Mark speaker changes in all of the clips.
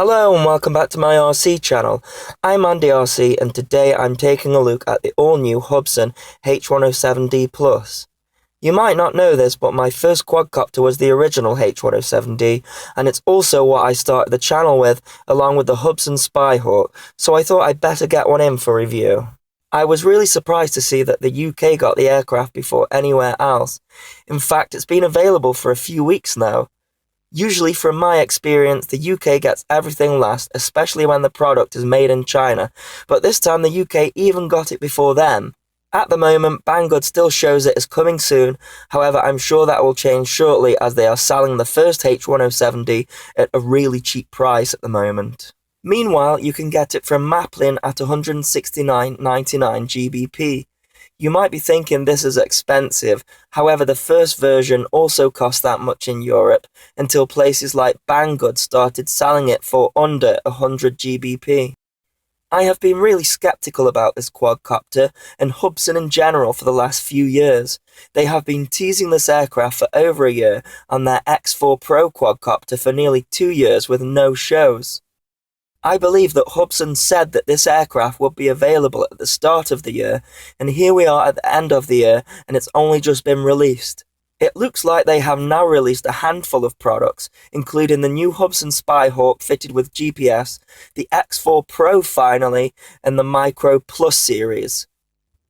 Speaker 1: Hello and welcome back to my RC channel. I'm Andy RC and today I'm taking a look at the all-new Hubsan H107D Plus. You might not know this, but my first quadcopter was the original H107D, and it's also what I started the channel with, along with the Hubsan Spyhawk, so I thought I'd better get one in for review. I was really surprised to see that the UK got the aircraft before anywhere else. In fact, it's been available for a few weeks now. Usually, from my experience, the UK gets everything last, especially when the product is made in China, but this time the UK even got it before them. At the moment, Banggood still shows it as coming soon, however I'm sure that will change shortly as they are selling the first H107D at a really cheap price at the moment. Meanwhile, you can get it from Maplin at 169.99 GBP. You might be thinking this is expensive, however the first version also cost that much in Europe, until places like Banggood started selling it for under 100 GBP. I have been really skeptical about this quadcopter and Hubsan in general for the last few years. They have been teasing this aircraft for over a year on their X4 Pro quadcopter for nearly 2 years with no shows. I believe that Hubsan said that this aircraft would be available at the start of the year, and here we are at the end of the year and it's only just been released. It looks like they have now released a handful of products, including the new Hubsan Spyhawk fitted with GPS, the X4 Pro finally, and the Micro Plus series.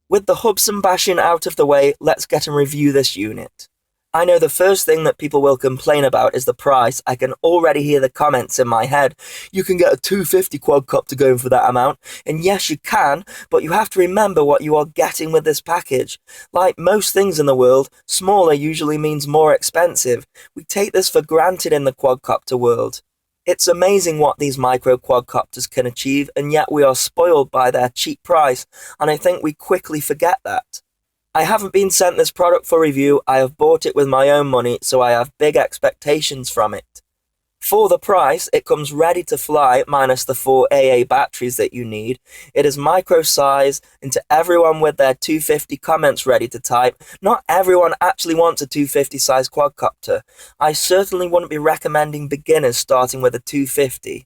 Speaker 1: With the Hubsan bashing out of the way, let's get and review this unit. I know the first thing that people will complain about is the price. I can already hear the comments in my head. You can get a 250 quadcopter going for that amount. And yes, you can, but you have to remember what you are getting with this package. Like most things in the world, smaller usually means more expensive. We take this for granted in the quadcopter world. It's amazing what these micro quadcopters can achieve, and yet we are spoiled by their cheap price, and I think we quickly forget that. I haven't been sent this product for review, I have bought it with my own money, so I have big expectations from it. For the price, it comes ready to fly minus the 4 AA batteries that you need. It is micro size, and to everyone with their 250 comments ready to type, not everyone actually wants a 250 size quadcopter. I certainly wouldn't be recommending beginners starting with a 250.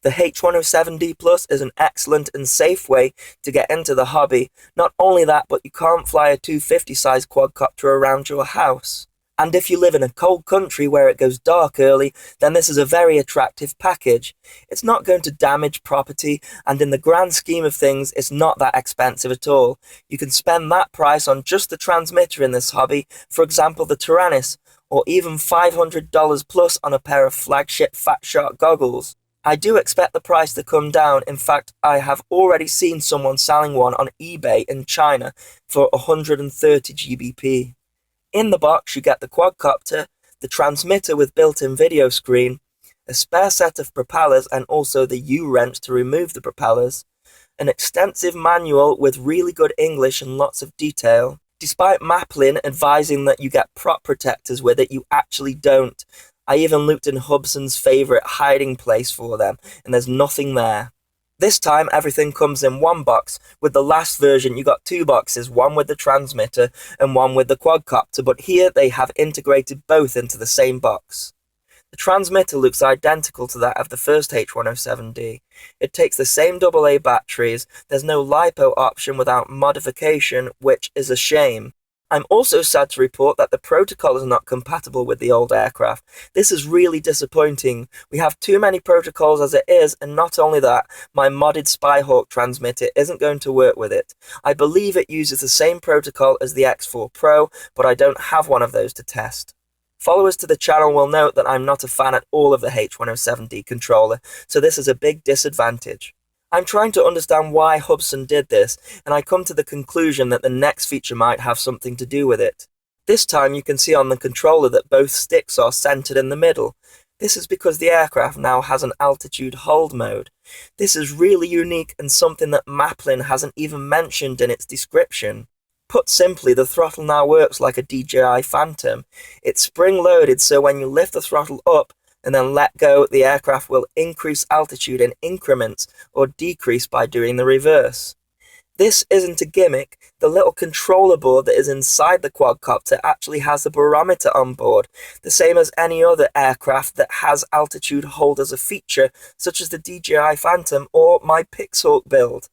Speaker 1: The H107D Plus is an excellent and safe way to get into the hobby. Not only that, but you can't fly a 250 size quadcopter around your house. And if you live in a cold country where it goes dark early, then this is a very attractive package. It's not going to damage property, and in the grand scheme of things, it's not that expensive at all. You can spend that price on just the transmitter in this hobby, for example the Tyrannus, or even $500 plus on a pair of flagship Fat Shark goggles. I do expect the price to come down. In fact, I have already seen someone selling one on eBay in China for 130 GBP. In the box, you get the quadcopter, the transmitter with built-in video screen, a spare set of propellers and also the U-wrench to remove the propellers, an extensive manual with really good English and lots of detail. Despite Maplin advising that you get prop protectors with it, you actually don't. I even looked in Hubsan's favourite hiding place for them, and there's nothing there. This time, everything comes in one box. With the last version, you got 2 boxes, one with the transmitter and one with the quadcopter, but here they have integrated both into the same box. The transmitter looks identical to that of the first H107D. It takes the same AA batteries. There's no LiPo option without modification, which is a shame. I'm also sad to report that the protocol is not compatible with the old aircraft. This is really disappointing. We have too many protocols as it is, and not only that, my modded Spyhawk transmitter isn't going to work with it. I believe it uses the same protocol as the X4 Pro, but I don't have one of those to test. Followers to the channel will note that I'm not a fan at all of the H107D controller, so this is a big disadvantage. I'm trying to understand why Hubsan did this, and I come to the conclusion that the next feature might have something to do with it. This time you can see on the controller that both sticks are centered in the middle. This is because the aircraft now has an altitude hold mode. This is really unique and something that Maplin hasn't even mentioned in its description. Put simply, the throttle now works like a DJI Phantom. It's spring-loaded, so when you lift the throttle up, and then let go, the aircraft will increase altitude in increments or decrease by doing the reverse. This isn't a gimmick. The little controller board that is inside the quadcopter actually has a barometer on board, the same as any other aircraft that has altitude hold as a feature, such as the DJI Phantom or my Pixhawk build.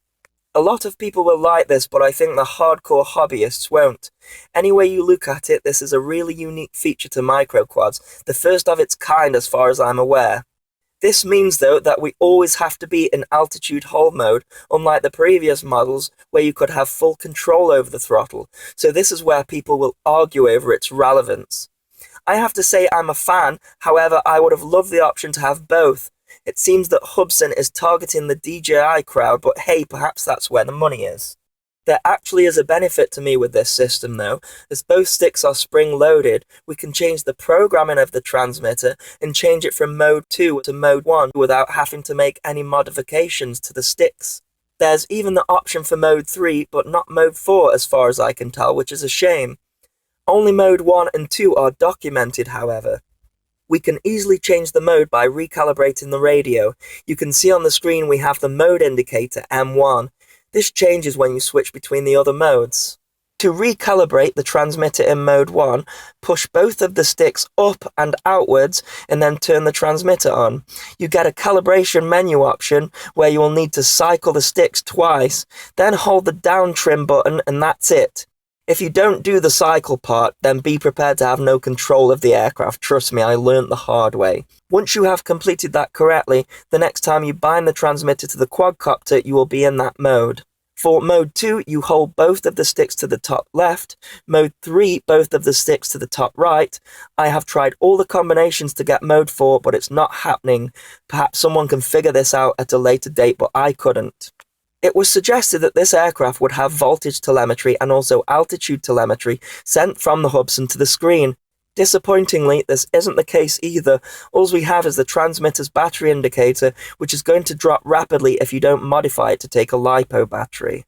Speaker 1: A lot of people will like this, but I think the hardcore hobbyists won't. Any way you look at it, this is a really unique feature to microquads, the first of its kind as far as I'm aware. This means, though, that we always have to be in altitude hold mode, unlike the previous models where you could have full control over the throttle, so this is where people will argue over its relevance. I have to say I'm a fan, however I would have loved the option to have both. It seems that Hubsan is targeting the DJI crowd, but hey, perhaps that's where the money is. There actually is a benefit to me with this system though, as both sticks are spring-loaded. We can change the programming of the transmitter and change it from mode 2 to mode 1 without having to make any modifications to the sticks. There's even the option for mode 3, but not mode 4 as far as I can tell, which is a shame. Only mode 1 and 2 are documented, however. We can easily change the mode by recalibrating the radio. You can see on the screen we have the mode indicator M1. This changes when you switch between the other modes. To recalibrate the transmitter in mode 1, push both of the sticks up and outwards and then turn the transmitter on. You get a calibration menu option where you will need to cycle the sticks twice, then hold the down trim button and that's it. If you don't do the cycle part, then be prepared to have no control of the aircraft. Trust me, I learnt the hard way. Once you have completed that correctly, the next time you bind the transmitter to the quadcopter, you will be in that mode. For mode 2, you hold both of the sticks to the top left, mode 3, both of the sticks to the top right. I have tried all the combinations to get mode 4, but it's not happening. Perhaps someone can figure this out at a later date, but I couldn't. It was suggested that this aircraft would have voltage telemetry and also altitude telemetry sent from the Hubsan to the screen. Disappointingly, this isn't the case either. All we have is the transmitter's battery indicator, which is going to drop rapidly if you don't modify it to take a LiPo battery.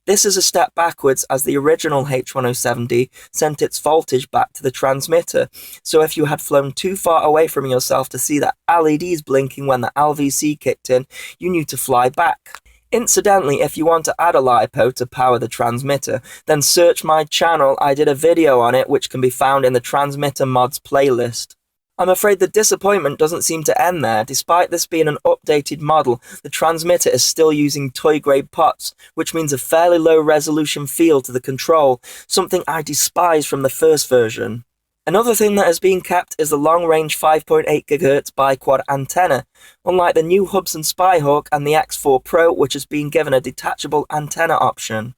Speaker 1: This is a step backwards as the original H107D sent its voltage back to the transmitter, so if you had flown too far away from yourself to see the LEDs blinking when the LVC kicked in, you knew to fly back. Incidentally, if you want to add a LiPo to power the transmitter, then search my channel. I did a video on it which can be found in the Transmitter Mods playlist. I'm afraid the disappointment doesn't seem to end there. Despite this being an updated model, the transmitter is still using toy-grade pots, which means a fairly low resolution feel to the control, something I despise from the first version. Another thing that has been kept is the long-range 5.8 GHz biquad antenna, unlike the new Hubsan Spyhawk and the X4 Pro, which has been given a detachable antenna option.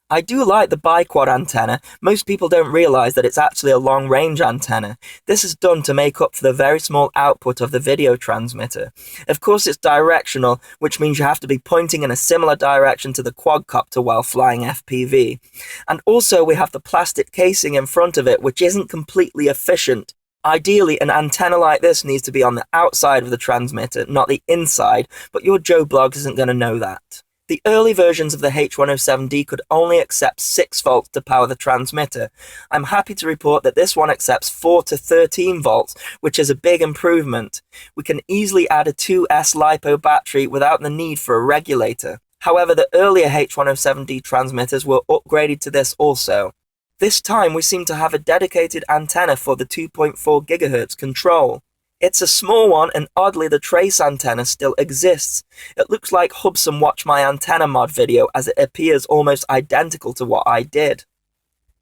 Speaker 1: I do like the biquad antenna. Most people don't realise that it's actually a long-range antenna. This is done to make up for the very small output of the video transmitter. Of course it's directional, which means you have to be pointing in a similar direction to the quadcopter while flying FPV. And also we have the plastic casing in front of it, which isn't completely efficient. Ideally, an antenna like this needs to be on the outside of the transmitter, not the inside, but your Joe Bloggs isn't going to know that. The early versions of the H107D could only accept 6 volts to power the transmitter. I'm happy to report that this one accepts 4 to 13 volts, which is a big improvement. We can easily add a 2S LiPo battery without the need for a regulator. However, the earlier H107D transmitters were upgraded to this also. This time we seem to have a dedicated antenna for the 2.4 GHz control. It's a small one, and oddly the trace antenna still exists. It looks like Hubsan Watch My Antenna mod video, as it appears almost identical to what I did.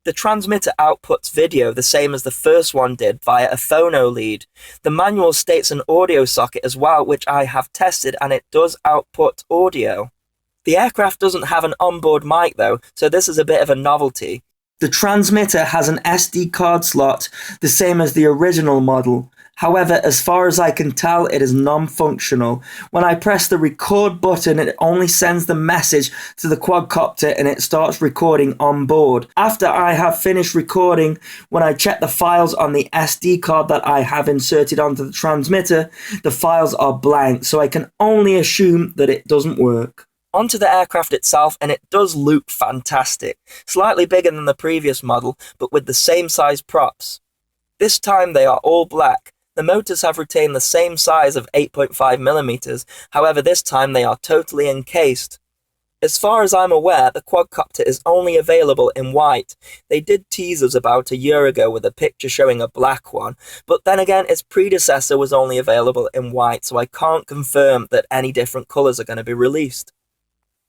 Speaker 1: The transmitter outputs video the same as the first one did via a phono lead. The manual states an audio socket as well, which I have tested, and it does output audio. The aircraft doesn't have an onboard mic though, so this is a bit of a novelty. The transmitter has an SD card slot, the same as the original model. However, as far as I can tell, it is non-functional. When I press the record button, it only sends the message to the quadcopter and it starts recording on board. After I have finished recording, when I check the files on the SD card that I have inserted onto the transmitter, the files are blank, so I can only assume that it doesn't work. Onto the aircraft itself, and it does look fantastic. Slightly bigger than the previous model, but with the same size props. This time they are all black. The motors have retained the same size of 8.5mm, however this time they are totally encased. As far as I'm aware, the Quadcopter is only available in white. They did tease us about a year ago with a picture showing a black one, but then again its predecessor was only available in white, so I can't confirm that any different colours are going to be released.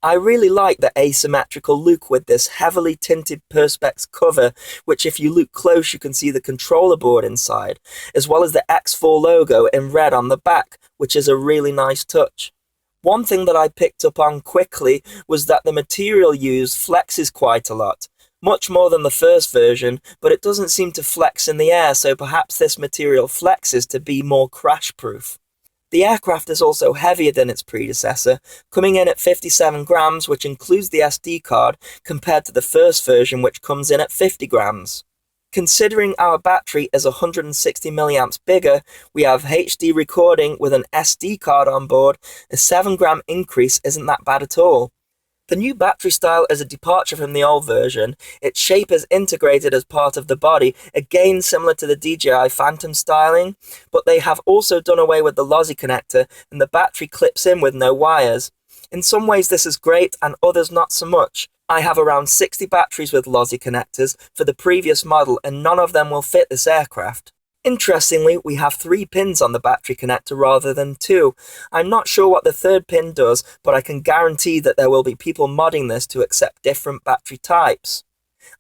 Speaker 1: I really like the asymmetrical look with this heavily tinted Perspex cover, which if you look close you can see the controller board inside, as well as the X4 logo in red on the back, which is a really nice touch. One thing that I picked up on quickly was that the material used flexes quite a lot, much more than the first version, but it doesn't seem to flex in the air, so perhaps this material flexes to be more crash-proof. The aircraft is also heavier than its predecessor, coming in at 57 grams, which includes the SD card, compared to the first version, which comes in at 50 grams. Considering our battery is 160 milliamps bigger, we have HD recording with an SD card on board. A 7-gram increase isn't that bad at all. The new battery style is a departure from the old version. Its shape is integrated as part of the body, again similar to the DJI Phantom styling, but they have also done away with the lossy connector and the battery clips in with no wires. In some ways this is great and others not so much. I have around 60 batteries with lossy connectors for the previous model and none of them will fit this aircraft. Interestingly, we have 3 pins on the battery connector rather than 2. I'm not sure what the third pin does, but I can guarantee that there will be people modding this to accept different battery types.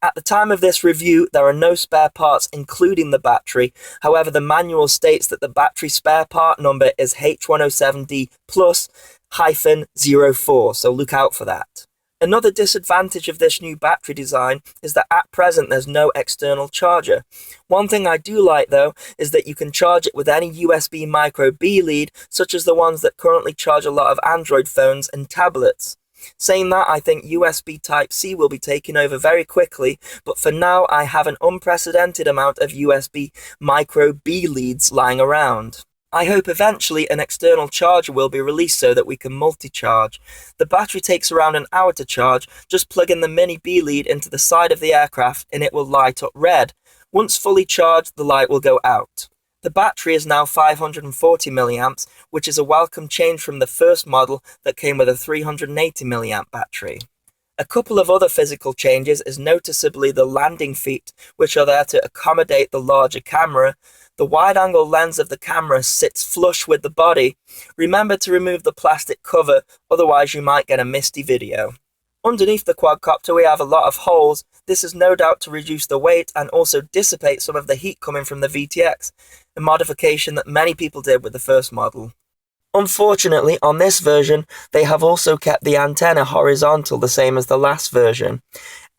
Speaker 1: At the time of this review, there are no spare parts including the battery. However, the manual states that the battery spare part number is H107D plus -04, so look out for that. Another disadvantage of this new battery design is that at present there's no external charger. One thing I do like though is that you can charge it with any USB micro B lead, such as the ones that currently charge a lot of Android phones and tablets. Saying that, I think USB Type-C will be taking over very quickly, but for now I have an unprecedented amount of USB micro B leads lying around. I hope eventually an external charger will be released so that we can multi-charge. The battery takes around an hour to charge. Just plug in the mini B lead into the side of the aircraft and it will light up red. Once fully charged, the light will go out. The battery is now 540 milliamps, which is a welcome change from the first model that came with a 380 milliamp battery. A couple of other physical changes is noticeably the landing feet, which are there to accommodate the larger camera. The wide-angle lens of the camera sits flush with the body. Remember to remove the plastic cover, otherwise you might get a misty video. Underneath the quadcopter we have a lot of holes. This is no doubt to reduce the weight and also dissipate some of the heat coming from the VTX, a modification that many people did with the first model. Unfortunately, on this version, they have also kept the antenna horizontal, the same as the last version.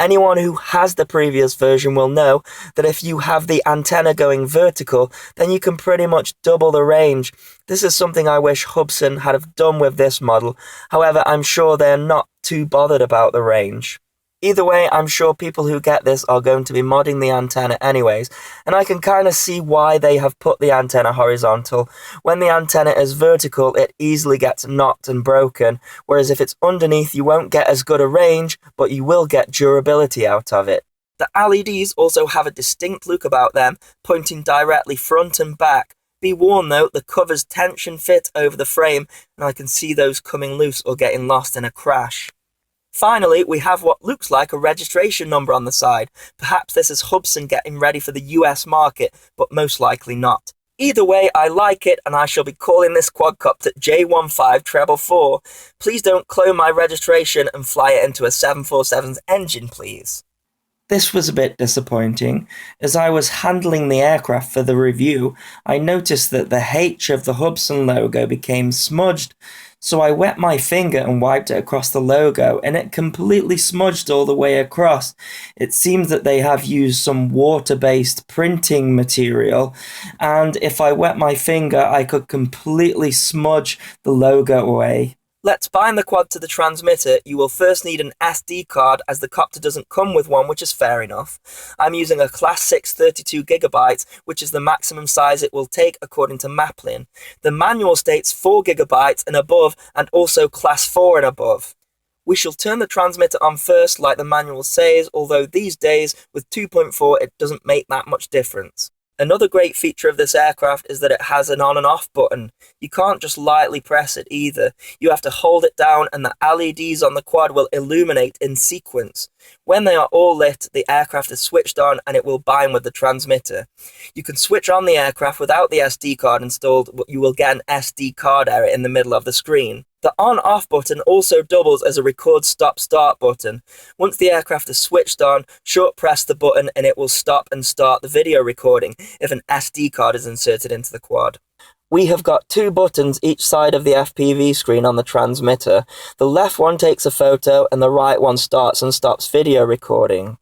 Speaker 1: Anyone who has the previous version will know that if you have the antenna going vertical, then you can pretty much double the range. This is something I wish Hubsan had have done with this model. However, I'm sure they're not too bothered about the range. Either way, I'm sure people who get this are going to be modding the antenna anyways, and I can kind of see why they have put the antenna horizontal. When the antenna is vertical, it easily gets knocked and broken, whereas if it's underneath, you won't get as good a range, but you will get durability out of it. The LEDs also have a distinct look about them, pointing directly front and back. Be warned though, the covers tension fit over the frame, and I can see those coming loose or getting lost in a crash. Finally, we have what looks like a registration number on the side. Perhaps this is Hubsan getting ready for the US market, but most likely not. Either way, I like it, and I shall be calling this quadcopter J1544. Please don't clone my registration and fly it into a 747's engine, please. This was a bit disappointing. As I was handling the aircraft for the review, I noticed that the H of the Hubsan logo became smudged. So I wet my finger and wiped it across the logo, and it completely smudged all the way across. It seems that they have used some water-based printing material, and if I wet my finger, I could completely smudge the logo away. Let's bind the quad to the transmitter. You will first need an SD card as the copter doesn't come with one, which is fair enough. I'm using a Class 6 32GB, which is the maximum size it will take according to Maplin. The manual states 4GB and above, and also Class 4 and above. We shall turn the transmitter on first like the manual says, although these days with 2.4 it doesn't make that much difference. Another great feature of this aircraft is that it has an on and off button. You can't just lightly press it either. You have to hold it down and the LEDs on the quad will illuminate in sequence. When they are all lit, the aircraft is switched on and it will bind with the transmitter. You can switch on the aircraft without the SD card installed, but you will get an SD card error in the middle of the screen. The on-off button also doubles as a record stop-start button. Once the aircraft is switched on, short press the button and it will stop and start the video recording if an SD card is inserted into the quad. We have got two buttons each side of the FPV screen on the transmitter. The left one takes a photo and the right one starts and stops video recording.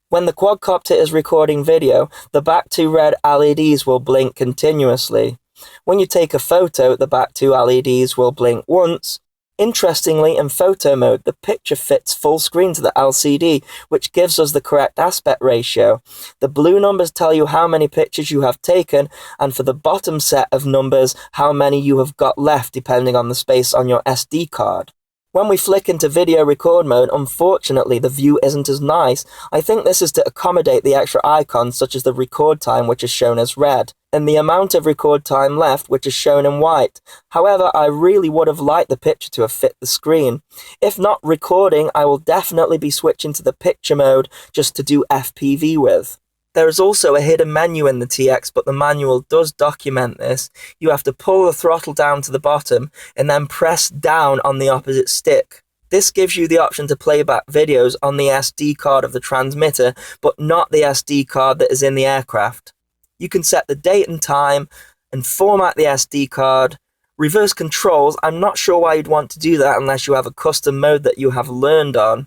Speaker 1: When the quadcopter is recording video, the back two red LEDs will blink continuously. When you take a photo, the back two LEDs will blink once. Interestingly, in photo mode, the picture fits full screen to the LCD, which gives us the correct aspect ratio. The blue numbers tell you how many pictures you have taken, and for the bottom set of numbers, how many you have got left depending on the space on your SD card. When we flick into video record mode, unfortunately the view isn't as nice. I think this is to accommodate the extra icons such as the record time, which is shown as red, and the amount of record time left, which is shown in white. However, I really would have liked the picture to have fit the screen. If not recording, I will definitely be switching to the picture mode just to do FPV with. There is also a hidden menu in the TX, but the manual does document this. You have to pull the throttle down to the bottom and then press down on the opposite stick. This gives you the option to play back videos on the SD card of the transmitter, but not the SD card that is in the aircraft. You can set the date and time and format the SD card. Reverse controls, I'm not sure why you'd want to do that unless you have a custom mode that you have learned on.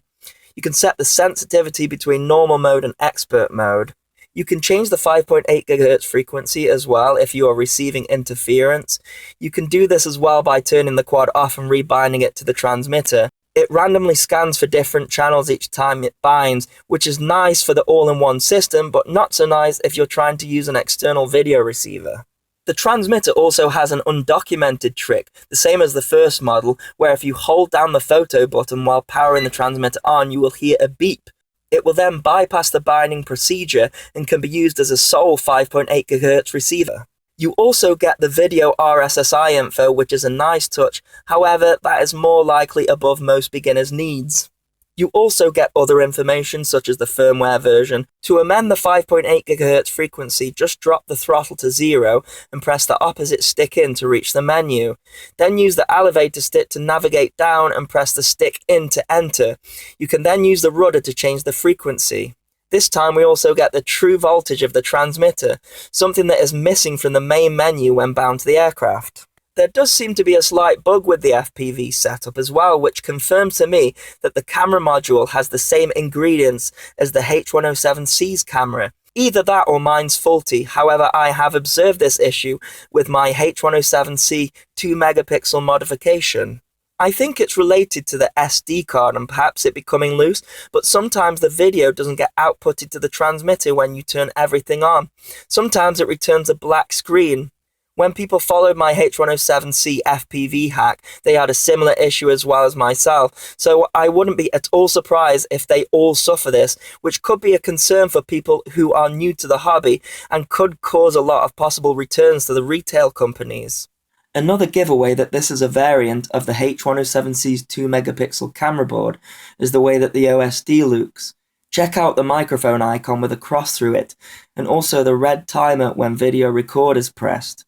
Speaker 1: You can set the sensitivity between normal mode and expert mode. You can change the 5.8 GHz frequency as well if you are receiving interference. You can do this as well by turning the quad off and rebinding it to the transmitter. It randomly scans for different channels each time it binds, which is nice for the all-in-one system, but not so nice if you're trying to use an external video receiver. The transmitter also has an undocumented trick, the same as the first model, where if you hold down the photo button while powering the transmitter on, you will hear a beep. It will then bypass the binding procedure and can be used as a sole 5.8 GHz receiver. You also get the video RSSI info, which is a nice touch, however, that is more likely above most beginners' needs. You also get other information such as the firmware version. To amend the 5.8 GHz frequency, just drop the throttle to 0 and press the opposite stick in to reach the menu. Then use the elevator stick to navigate down and press the stick in to enter. You can then use the rudder to change the frequency. This time we also get the true voltage of the transmitter, something that is missing from the main menu when bound to the aircraft. There does seem to be a slight bug with the FPV setup as well, which confirms to me that the camera module has the same ingredients as the H107C's camera. Either that or mine's faulty, however I have observed this issue with my H107C 2 megapixel modification. I think it's related to the SD card and perhaps it becoming loose, but sometimes the video doesn't get outputted to the transmitter when you turn everything on. Sometimes it returns a black screen. When people followed my H107C FPV hack, they had a similar issue as well as myself, so I wouldn't be at all surprised if they all suffer this, which could be a concern for people who are new to the hobby and could cause a lot of possible returns to the retail companies. Another giveaway that this is a variant of the H107C's 2 megapixel camera board is the way that the OSD looks. Check out the microphone icon with a cross through it, and also the red timer when video record is pressed.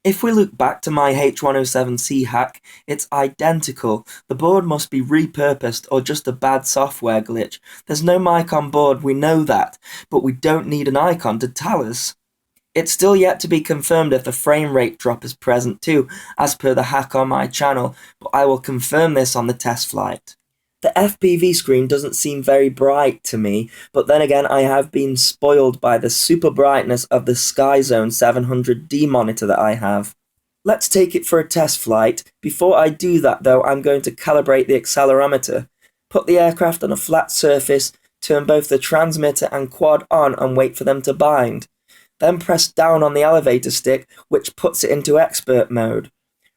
Speaker 1: If we look back to my H107C hack, it's identical. The board must be repurposed or just a bad software glitch. There's no mic on board, we know that, but we don't need an icon to tell us. It's still yet to be confirmed if the frame rate drop is present too, as per the hack on my channel, but I will confirm this on the test flight. The FPV screen doesn't seem very bright to me, but then again I have been spoiled by the super brightness of the SkyZone 700D monitor that I have. Let's take it for a test flight. Before I do that though, I'm going to calibrate the accelerometer. Put the aircraft on a flat surface, turn both the transmitter and quad on and wait for them to bind. Then press down on the elevator stick, which puts it into expert mode.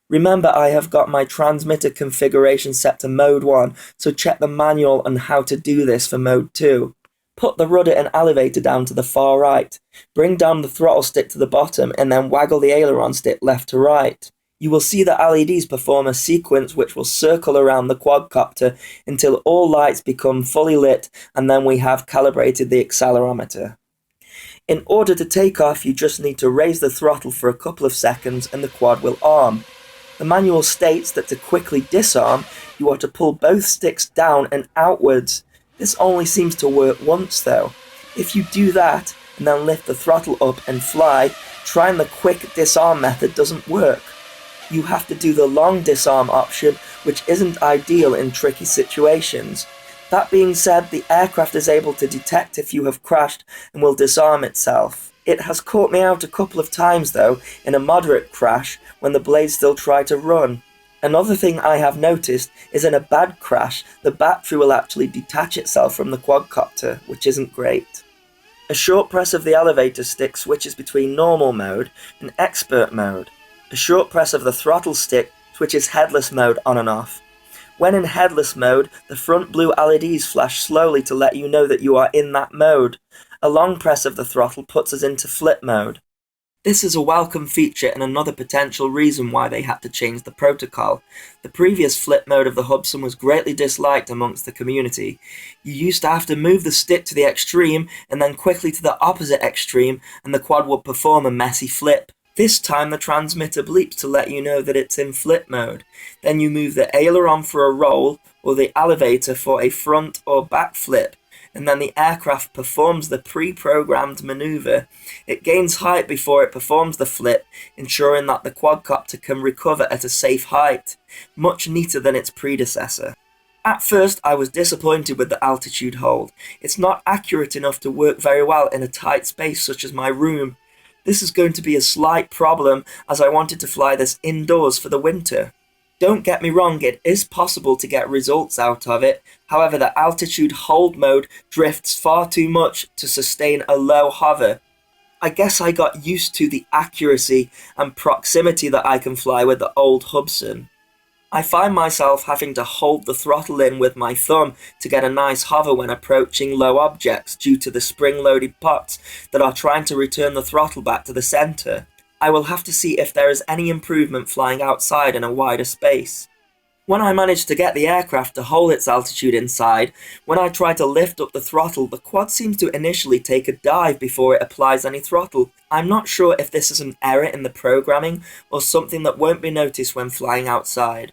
Speaker 1: Remember, I have got my transmitter configuration set to mode 1, so check the manual on how to do this for mode 2. Put the rudder and elevator down to the far right. Bring down the throttle stick to the bottom and then waggle the aileron stick left to right. You will see the LEDs perform a sequence which will circle around the quadcopter until all lights become fully lit, and then we have calibrated the accelerometer. In order to take off, you just need to raise the throttle for a couple of seconds and the quad will arm. The manual states that to quickly disarm, you are to pull both sticks down and outwards. This only seems to work once though. If you do that and then lift the throttle up and fly, trying the quick disarm method doesn't work. You have to do the long disarm option, which isn't ideal in tricky situations. That being said, the aircraft is able to detect if you have crashed and will disarm itself. It has caught me out a couple of times though, in a moderate crash when the blades still try to run. Another thing I have noticed is in a bad crash, the battery will actually detach itself from the quadcopter, which isn't great. A short press of the elevator stick switches between normal mode and expert mode. A short press of the throttle stick switches headless mode on and off. When in headless mode, the front blue LEDs flash slowly to let you know that you are in that mode. A long press of the throttle puts us into flip mode. This is a welcome feature and another potential reason why they had to change the protocol. The previous flip mode of the Hubsan was greatly disliked amongst the community. You used to have to move the stick to the extreme and then quickly to the opposite extreme, and the quad would perform a messy flip. This time the transmitter bleeps to let you know that it's in flip mode. Then you move the aileron for a roll or the elevator for a front or back flip, and then the aircraft performs the pre-programmed maneuver. It gains height before it performs the flip, ensuring that the quadcopter can recover at a safe height, much neater than its predecessor. At first I was disappointed with the altitude hold. It's not accurate enough to work very well in a tight space such as my room. This is going to be a slight problem as I wanted to fly this indoors for the winter. Don't get me wrong, it is possible to get results out of it, however the altitude hold mode drifts far too much to sustain a low hover. I guess I got used to the accuracy and proximity that I can fly with the old Hubsan. I find myself having to hold the throttle in with my thumb to get a nice hover when approaching low objects due to the spring-loaded pots that are trying to return the throttle back to the centre. I will have to see if there is any improvement flying outside in a wider space. When I managed to get the aircraft to hold its altitude inside, when I try to lift up the throttle, the quad seems to initially take a dive before it applies any throttle. I'm not sure if this is an error in the programming or something that won't be noticed when flying outside.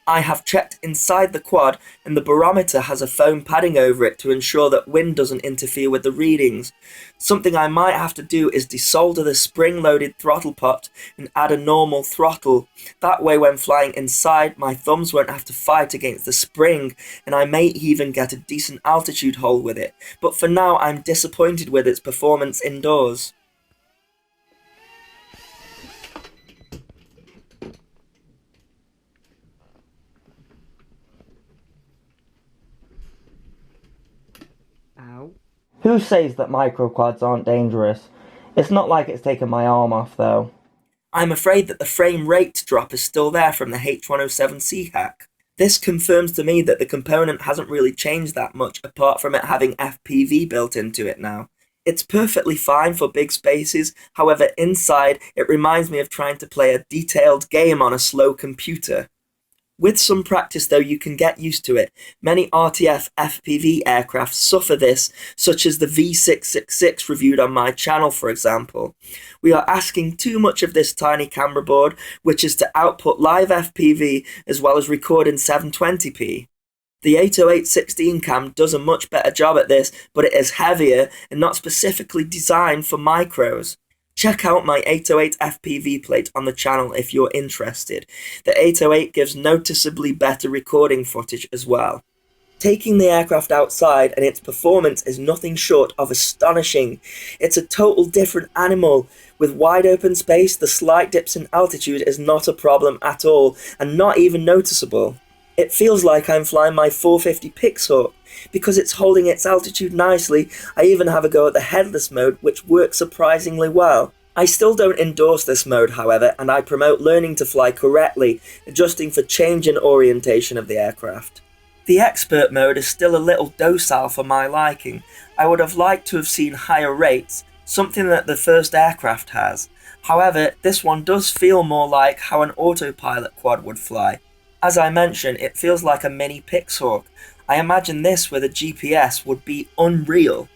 Speaker 1: I have checked inside the quad and the barometer has a foam padding over it to ensure that wind doesn't interfere with the readings. Something I might have to do is desolder the spring-loaded throttle pot and add a normal throttle. That way when flying inside, my thumbs won't have to fight against the spring and I may even get a decent altitude hold with it. But for now I'm disappointed with its performance indoors.
Speaker 2: Ow.
Speaker 1: Who says that microquads aren't dangerous? It's not like it's taken my arm off though. I'm afraid that the frame rate drop is still there from the H107C hack. This confirms to me that the component hasn't really changed that much apart from it having FPV built into it now. It's perfectly fine for big spaces, however inside it reminds me of trying to play a detailed game on a slow computer. With some practice though you can get used to it. Many RTF FPV aircraft suffer this, such as the V666 reviewed on my channel for example. We are asking too much of this tiny camera board, which is to output live FPV as well as record in 720p. The 808-16 cam does a much better job at this, but it is heavier and not specifically designed for micros. Check out my 808 FPV plate on the channel if you're interested. The 808 gives noticeably better recording footage as well. Taking the aircraft outside and its performance is nothing short of astonishing. It's a total different animal. With wide open space, the slight dips in altitude is not a problem at all and not even noticeable. It feels like I'm flying my 450 Pixhawk. Because it's holding its altitude nicely, I even have a go at the headless mode, which works surprisingly well. I still don't endorse this mode, however, and I promote learning to fly correctly, adjusting for change in orientation of the aircraft. The expert mode is still a little docile for my liking. I would have liked to have seen higher rates, something that the first aircraft has. However, this one does feel more like how an autopilot quad would fly. As I mentioned, it feels like a mini Pixhawk. I imagine this with a GPS would be unreal.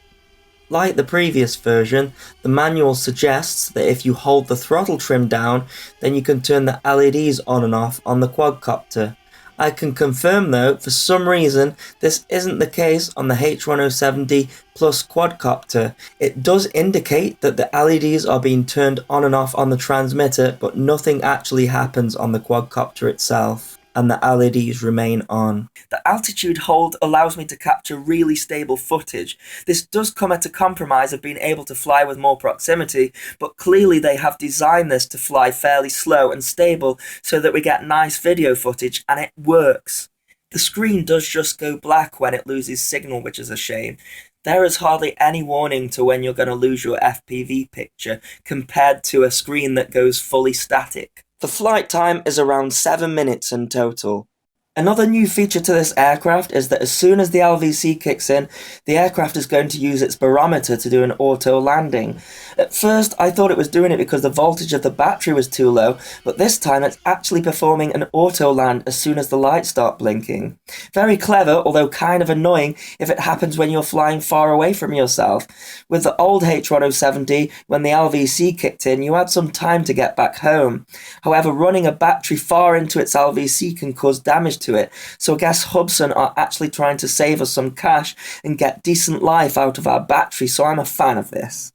Speaker 1: Like the previous version, the manual suggests that if you hold the throttle trim down, then you can turn the LEDs on and off on the quadcopter. I can confirm though, for some reason, this isn't the case on the H107D Plus quadcopter. It does indicate that the LEDs are being turned on and off on the transmitter, but nothing actually happens on the quadcopter itself, and the LEDs remain on. The altitude hold allows me to capture really stable footage. This does come at a compromise of being able to fly with more proximity, but clearly they have designed this to fly fairly slow and stable so that we get nice video footage, and it works. The screen does just go black when it loses signal, which is a shame. There is hardly any warning to when you're going to lose your FPV picture compared to a screen that goes fully static. The flight time is around 7 minutes in total. Another new feature to this aircraft is that as soon as the LVC kicks in, the aircraft is going to use its barometer to do an auto landing. At first, I thought it was doing it because the voltage of the battery was too low, but this time it's actually performing an auto land as soon as the lights start blinking. Very clever, although kind of annoying if it happens when you're flying far away from yourself. With the old H107D, when the LVC kicked in, you had some time to get back home. However, running a battery far into its LVC can cause damage to it, so I guess Hubsan are actually trying to save us some cash and get decent life out of our battery, so I'm a fan of this.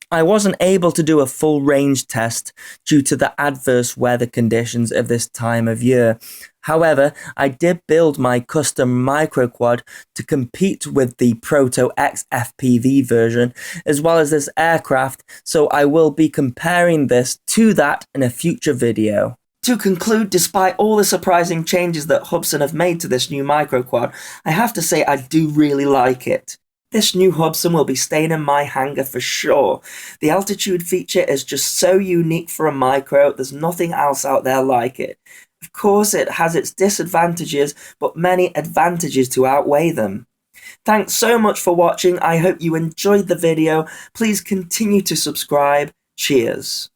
Speaker 1: I wasn't able to do a full range test due to the adverse weather conditions of this time of year. However, I did build my custom microquad to compete with the Proto X FPV version, as well as this aircraft, so I will be comparing this to that in a future video. To conclude, despite all the surprising changes that Hubsan have made to this new microquad, I have to say I do really like it. This new Hubsan will be staying in my hangar for sure. The altitude feature is just so unique for a micro, there's nothing else out there like it. Of course, it has its disadvantages, but many advantages to outweigh them. Thanks so much for watching, I hope you enjoyed the video. Please continue to subscribe. Cheers.